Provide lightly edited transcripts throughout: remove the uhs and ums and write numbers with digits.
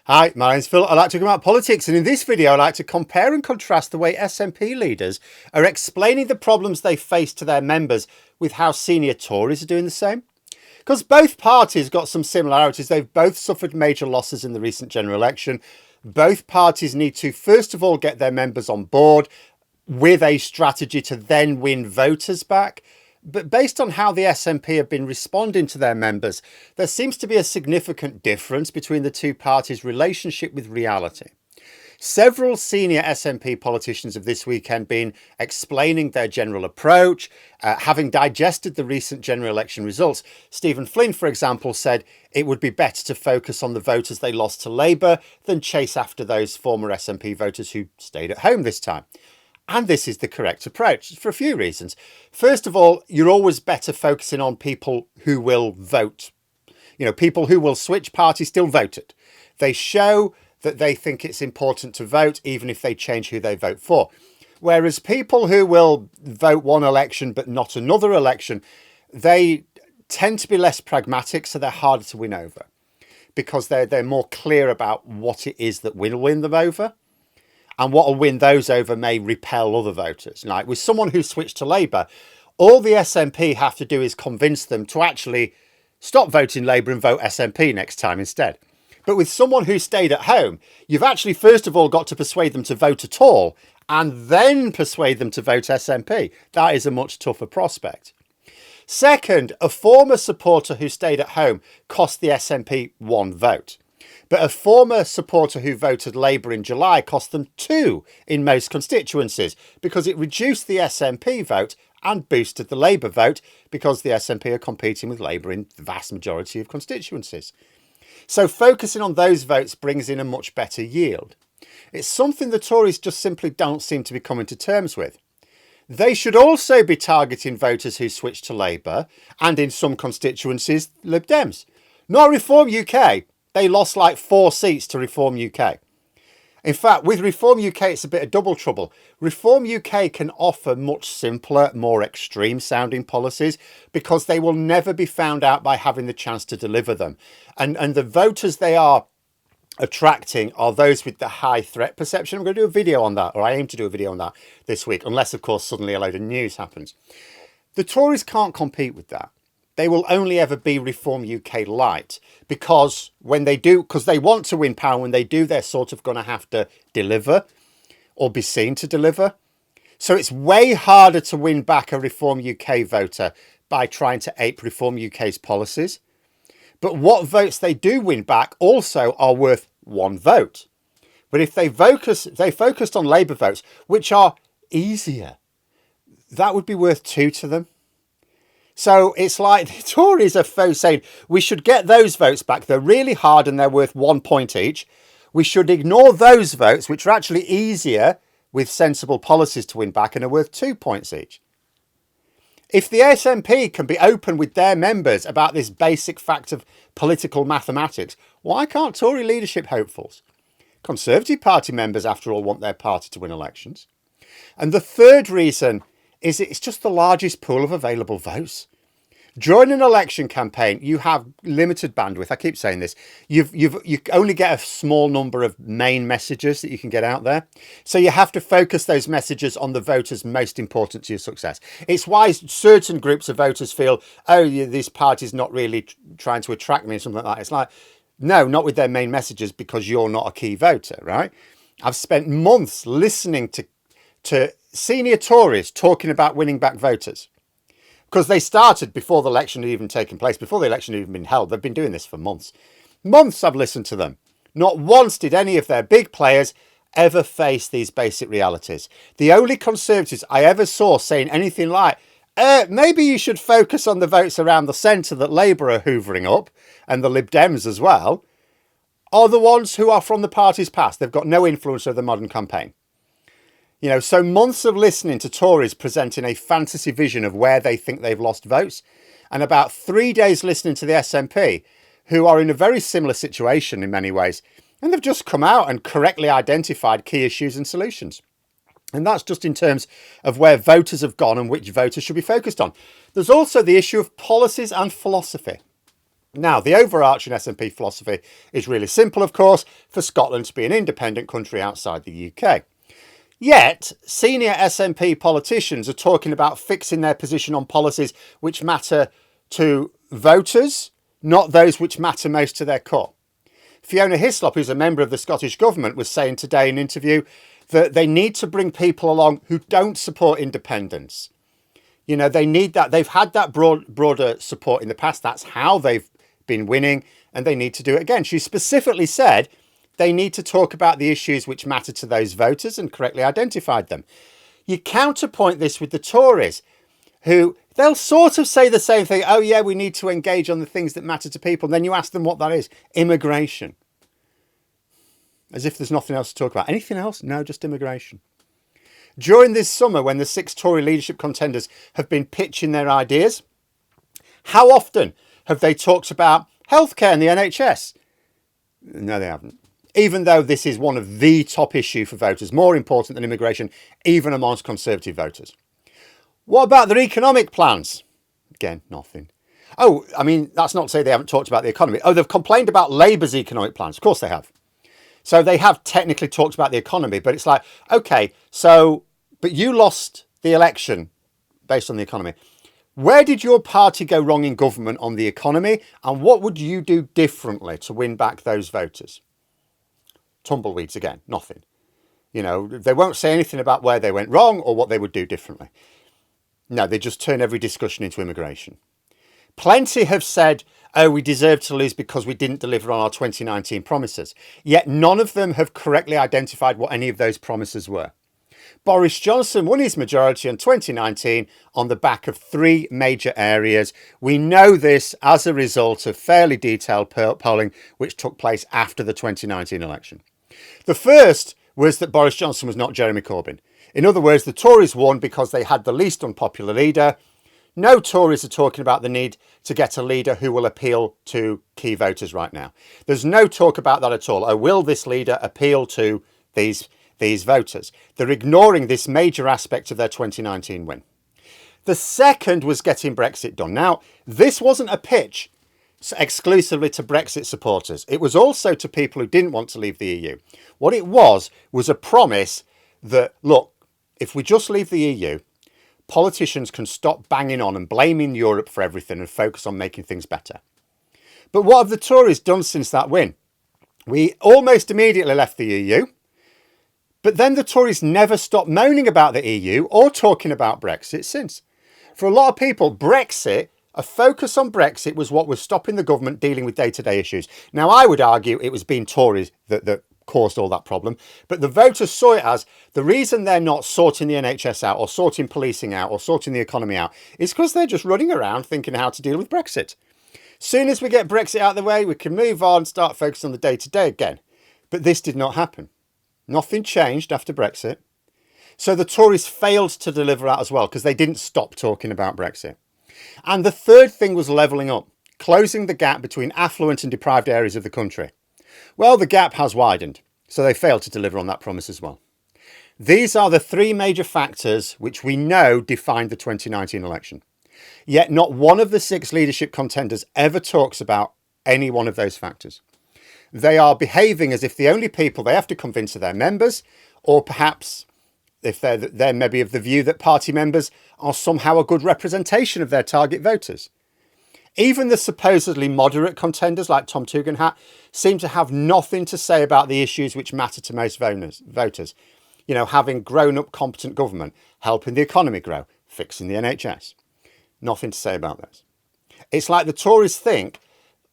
Hi, my name's Phil. I like to talk about politics, and in this video I like to compare and contrast the way SNP leaders are explaining the problems they face to their members with how senior Tories are doing the same. Because both parties got some similarities. They've both suffered major losses in the recent general election. Both parties need to first of all get their members on board with a strategy to then win voters back. But based on how the SNP have been responding to their members, there seems to be a significant difference between the two parties' relationship with reality. Several senior SNP politicians have this weekend been explaining their general approach, having digested the recent general election results. Stephen Flynn, for example, said it would be better to focus on the voters they lost to Labour than chase after those former SNP voters who stayed at home this time. And this is the correct approach for a few reasons. First of all, you're always better focusing on people who will vote. You know, people who will switch parties still voted. They show that they think it's important to vote, even if they change who they vote for. Whereas people who will vote one election but not another election, they tend to be less pragmatic, so they're harder to win over because they're more clear about what it is that will win them over. And what will win those over may repel other voters. Like with someone who switched to Labour, all the SNP have to do is convince them to actually stop voting Labour and vote SNP next time instead. But with someone who stayed at home, you've actually first of all got to persuade them to vote at all and then persuade them to vote SNP. That is a much tougher prospect. Second, a former supporter who stayed at home cost the SNP one vote. But a former supporter who voted Labour in July cost them two in most constituencies because it reduced the SNP vote and boosted the Labour vote because the SNP are competing with Labour in the vast majority of constituencies. So focusing on those votes brings in a much better yield. It's something the Tories just simply don't seem to be coming to terms with. They should also be targeting voters who switched to Labour and in some constituencies, Lib Dems. Not Reform UK. They lost like 4 seats to Reform UK. In fact, with Reform UK, it's a bit of double trouble. Reform UK can offer much simpler, more extreme sounding policies because they will never be found out by having the chance to deliver them. And the voters they are attracting are those with the high threat perception. I'm going to do a video on that, or I aim to do a video on that this week, unless, of course, suddenly a load of news happens. The Tories can't compete with that. They will only ever be Reform UK light because because they want to win power, when they do, they're sort of going to have to deliver or be seen to deliver. So it's way harder to win back a Reform UK voter by trying to ape Reform UK's policies. But what votes they do win back also are worth one vote. But if they focused on Labour votes, which are easier, that would be worth two to them. So it's like the Tories are saying we should get those votes back. They're really hard and they're worth 1 point each. We should ignore those votes, which are actually easier with sensible policies to win back and are worth 2 points each. If the SNP can be open with their members about this basic fact of political mathematics, why can't Tory leadership hopefuls? Conservative Party members, after all, want their party to win elections. And the third reason is it's just the largest pool of available votes. During an election campaign, you have limited bandwidth. I keep saying this. You only get a small number of main messages that you can get out there. So you have to focus those messages on the voters most important to your success. It's why certain groups of voters feel, oh, this party's not really trying to attract me or something like that. It's like, no, not with their main messages because you're not a key voter, right? I've spent months listening to senior Tories talking about winning back voters because they started before the election had even taken place, before the election had even been held. They've been doing this for months. Months I've listened to them. Not once did any of their big players ever face these basic realities. The only Conservatives I ever saw saying anything like, maybe you should focus on the votes around the centre that Labour are hoovering up, and the Lib Dems as well, are the ones who are from the party's past. They've got no influence over the modern campaign. You know, so months of listening to Tories presenting a fantasy vision of where they think they've lost votes, and about 3 days listening to the SNP, who are in a very similar situation in many ways, and they've just come out and correctly identified key issues and solutions. And that's just in terms of where voters have gone and which voters should be focused on. There's also the issue of policies and philosophy. Now, the overarching SNP philosophy is really simple, of course, for Scotland to be an independent country outside the UK. Yet, senior SNP politicians are talking about fixing their position on policies which matter to voters, not those which matter most to their core. Fiona Hislop, who's a member of the Scottish Government, was saying today in an interview that they need to bring people along who don't support independence. You know, they need that. They've had that broader support in the past. That's how they've been winning, and they need to do it again. She specifically said they need to talk about the issues which matter to those voters and correctly identified them. You counterpoint this with the Tories, who they'll sort of say the same thing. Oh, yeah, we need to engage on the things that matter to people. And then you ask them what that is. Immigration. As if there's nothing else to talk about. Anything else? No, just immigration. During this summer, when the 6 Tory leadership contenders have been pitching their ideas, how often have they talked about healthcare and the NHS? No, they haven't. Even though this is one of the top issue for voters, more important than immigration, even amongst Conservative voters. What about their economic plans? Again, nothing. Oh, I mean, that's not to say they haven't talked about the economy. Oh, they've complained about Labour's economic plans. Of course they have. So they have technically talked about the economy, but it's like, okay, so, but you lost the election based on the economy. Where did your party go wrong in government on the economy? And what would you do differently to win back those voters? Tumbleweeds again, nothing. You know, they won't say anything about where they went wrong or what they would do differently. No, they just turn every discussion into immigration. Plenty have said, oh, we deserve to lose because we didn't deliver on our 2019 promises. Yet none of them have correctly identified what any of those promises were. Boris Johnson won his majority in 2019 on the back of 3 major areas. We know this as a result of fairly detailed polling which took place after the 2019 election. The first was that Boris Johnson was not Jeremy Corbyn. In other words, the Tories won because they had the least unpopular leader. No Tories are talking about the need to get a leader who will appeal to key voters right now. There's no talk about that at all. Oh, will this leader appeal to these voters? They're ignoring this major aspect of their 2019 win. The second was getting Brexit done. Now, this wasn't a pitch exclusively to Brexit supporters. It was also to people who didn't want to leave the EU. What it was a promise that, look, if we just leave the EU, politicians can stop banging on and blaming Europe for everything and focus on making things better. But what have the Tories done since that win? We almost immediately left the EU. But then the Tories never stopped moaning about the EU or talking about Brexit since. For a lot of people, Brexit, a focus on Brexit was what was stopping the government dealing with day-to-day issues. Now, I would argue it was being Tories that caused all that problem. But the voters saw it as the reason they're not sorting the NHS out or sorting policing out or sorting the economy out is because they're just running around thinking how to deal with Brexit. Soon as we get Brexit out of the way, we can move on, start focusing on the day-to-day again. But this did not happen. Nothing changed after Brexit. So the Tories failed to deliver that as well because they didn't stop talking about Brexit. And the third thing was levelling up, closing the gap between affluent and deprived areas of the country. Well, the gap has widened, so they failed to deliver on that promise as well. These are the 3 major factors which we know defined the 2019 election. Yet not one of the 6 leadership contenders ever talks about any one of those factors. They are behaving as if the only people they have to convince are their members, or perhaps if they're maybe of the view that party members are somehow a good representation of their target voters. Even the supposedly moderate contenders like Tom Tugendhat seem to have nothing to say about the issues which matter to most voters. You know, having grown-up competent government, helping the economy grow, fixing the NHS. Nothing to say about those. It's like the Tories think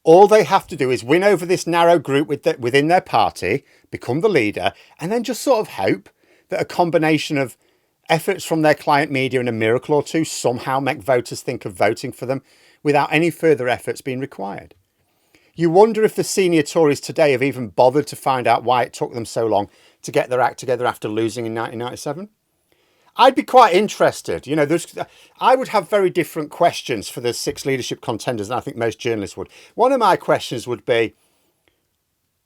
all they have to do is win over this narrow group within their party, become the leader, and then just sort of hope that a combination of efforts from their client media and a miracle or two somehow make voters think of voting for them without any further efforts being required. You wonder if the senior Tories today have even bothered to find out why it took them so long to get their act together after losing in 1997. I'd be quite interested. You know, I would have very different questions for the 6 leadership contenders than I think most journalists would. One of my questions would be,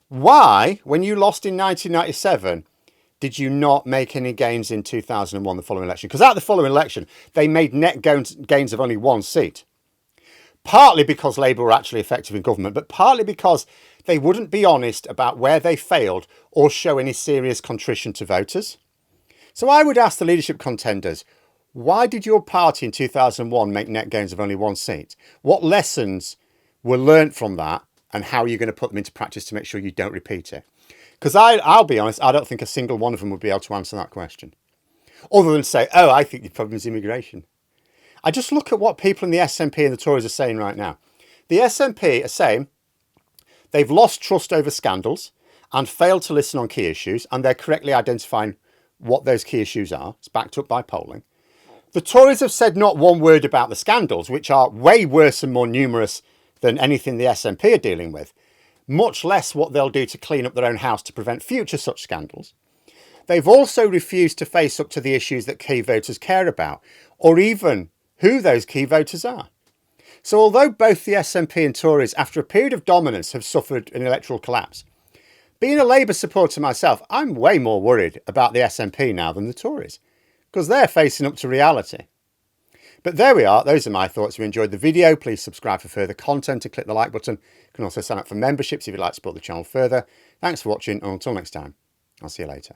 why, when you lost in 1997, did you not make any gains in 2001, the following election? Because at the following election, they made net gains of only 1 seat. Partly because Labour were actually effective in government, but partly because they wouldn't be honest about where they failed or show any serious contrition to voters. So I would ask the leadership contenders, why did your party in 2001 make net gains of only 1 seat? What lessons were learnt from that, and how are you going to put them into practice to make sure you don't repeat it? Because I'll be honest, I don't think a single one of them would be able to answer that question. Other than say, oh, I think the problem is immigration. I just look at what people in the SNP and the Tories are saying right now. The SNP are saying they've lost trust over scandals and failed to listen on key issues, and they're correctly identifying what those key issues are. It's backed up by polling. The Tories have said not one word about the scandals, which are way worse and more numerous than anything the SNP are dealing with, much less what they'll do to clean up their own house to prevent future such scandals. They've also refused to face up to the issues that key voters care about, or even who those key voters are. So although both the SNP and Tories, after a period of dominance, have suffered an electoral collapse, being a Labour supporter myself, I'm way more worried about the SNP now than the Tories, because they're facing up to reality. But there we are. Those are my thoughts. If you enjoyed the video, please subscribe for further content and click the like button. You can also sign up for memberships if you'd like to support the channel further. Thanks for watching, and until next time, I'll see you later.